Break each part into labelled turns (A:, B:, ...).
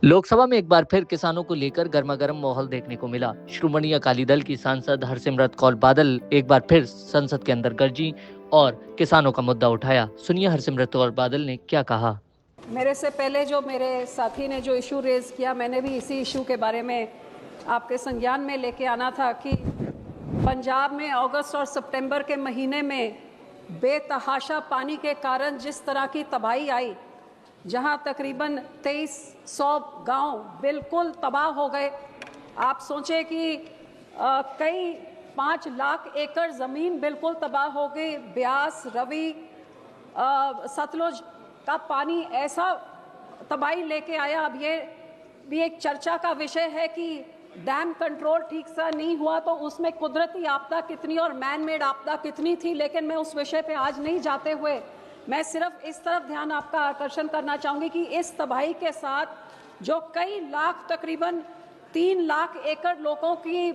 A: लोकसभा में एक बार फिर किसानों को लेकर गर्मागर्म माहौल देखने को मिला। श्रोमणी अकाली दल की सांसद हरसिमरत कौर बादल एक बार फिर संसद के अंदर गरजी और किसानों का मुद्दा उठाया। सुनिए हरसिमरत कौर बादल ने क्या कहा।
B: मेरे से पहले जो मेरे साथी ने जो इशू रेज किया, मैंने भी इसी इशू के बारे में आपके संज्ञान में लेके आना था कि पंजाब में अगस्त और सितंबर के महीने में बेतहाशा पानी के कारण जिस तरह की तबाही आई, जहां तकरीबन 2300 गांव बिल्कुल तबाह हो गए। आप सोचें कि कई 5 लाख एकड़ ज़मीन बिल्कुल तबाह हो गई। ब्यास, रवि, सतलुज का पानी ऐसा तबाही लेके आया। अब ये भी एक चर्चा का विषय है कि डैम कंट्रोल ठीक से नहीं हुआ तो उसमें कुदरती आपदा कितनी और मैन मेड आपदा कितनी थी, लेकिन मैं उस विषय पे आज नहीं जाते हुए मैं सिर्फ इस तरफ ध्यान आपका आकर्षण करना चाहूँगी कि इस तबाही के साथ जो कई लाख, तकरीबन 3 लाख एकड़ लोगों की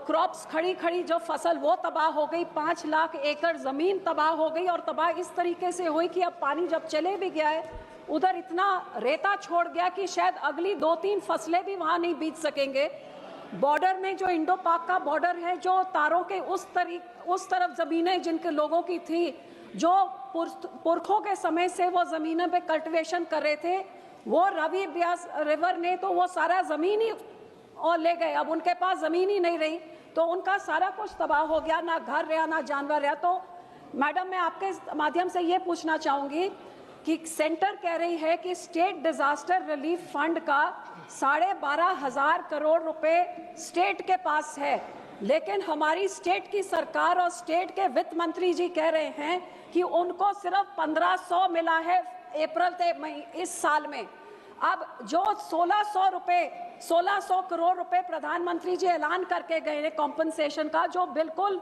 B: क्रॉप्स खड़ी जो फसल वो तबाह हो गई, 5 लाख एकड़ ज़मीन तबाह हो गई। और तबाह इस तरीके से हुई कि अब पानी जब चले भी गया है, उधर इतना रेता छोड़ गया कि शायद अगली 2-3 फसलें भी वहाँ नहीं बीज सकेंगे। बॉर्डर में जो इंडो पाक का बॉर्डर है, जो तारों के उस तरफ ज़मीनें जिनके लोगों की थी, जो पुरखों के समय से वो ज़मीनों पे कल्टिवेशन कर रहे थे, वो रवि ब्यास रिवर ने तो वो सारा ज़मीन ही और ले गए। अब उनके पास ज़मीन ही नहीं रही तो उनका सारा कुछ तबाह हो गया, ना घर रहा ना जानवर रहा। तो मैडम, मैं आपके माध्यम से ये पूछना चाहूँगी कि सेंटर कह रही है कि स्टेट डिज़ास्टर रिलीफ फंड का 12,500 करोड़ रुपए स्टेट के पास है, लेकिन हमारी स्टेट की सरकार और स्टेट के वित्त मंत्री जी कह रहे हैं कि उनको सिर्फ 1500 मिला है अप्रैल से इस साल में। अब जो 1600 करोड़ रुपए प्रधानमंत्री जी ऐलान करके गए हैं कॉम्पनसेशन का, जो बिल्कुल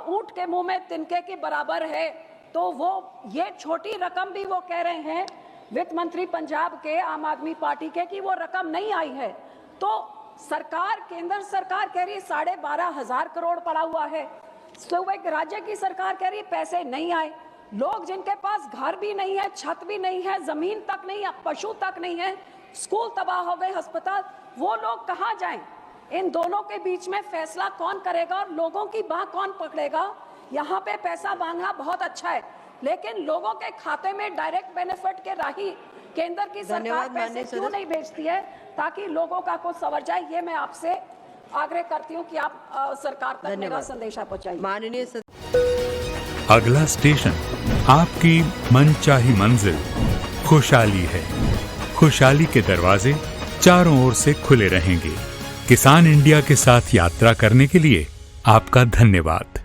B: ऊंट के मुंह में तिनके के बराबर है, तो वो ये छोटी रकम भी वो कह रहे हैं वित्त मंत्री पंजाब के आम आदमी पार्टी के कि वो रकम नहीं आई है। तो सरकार, केंद्र सरकार कह रही है 12,500 करोड़ पड़ा हुआ है, तो एक राज्य की सरकार कह रही है पैसे नहीं आए। लोग जिनके पास घर भी नहीं है, छत भी नहीं है, जमीन तक नहीं है, पशु तक नहीं है, स्कूल तबाह हो गए, अस्पताल, वो लोग कहाँ जाएं? इन दोनों के बीच में फैसला कौन करेगा और लोगों की बाह कौन पकड़ेगा? यहाँ पे पैसा मांगना बहुत अच्छा है, लेकिन लोगों के खाते में डायरेक्ट बेनिफिट के राही केंद्र की सरकार पैसे क्यों नहीं भेजती है ताकि लोगों का कुछ सवर जाए? ये मैं आपसे आग्रह करती हूँ कि आप सरकार तक मेरा संदेशा पहुँचाइए।
C: माननीय
D: अगला स्टेशन आपकी मनचाही मंजिल खुशहाली है। खुशहाली के दरवाजे चारों ओर से खुले रहेंगे। किसान इंडिया के साथ यात्रा करने के लिए आपका धन्यवाद।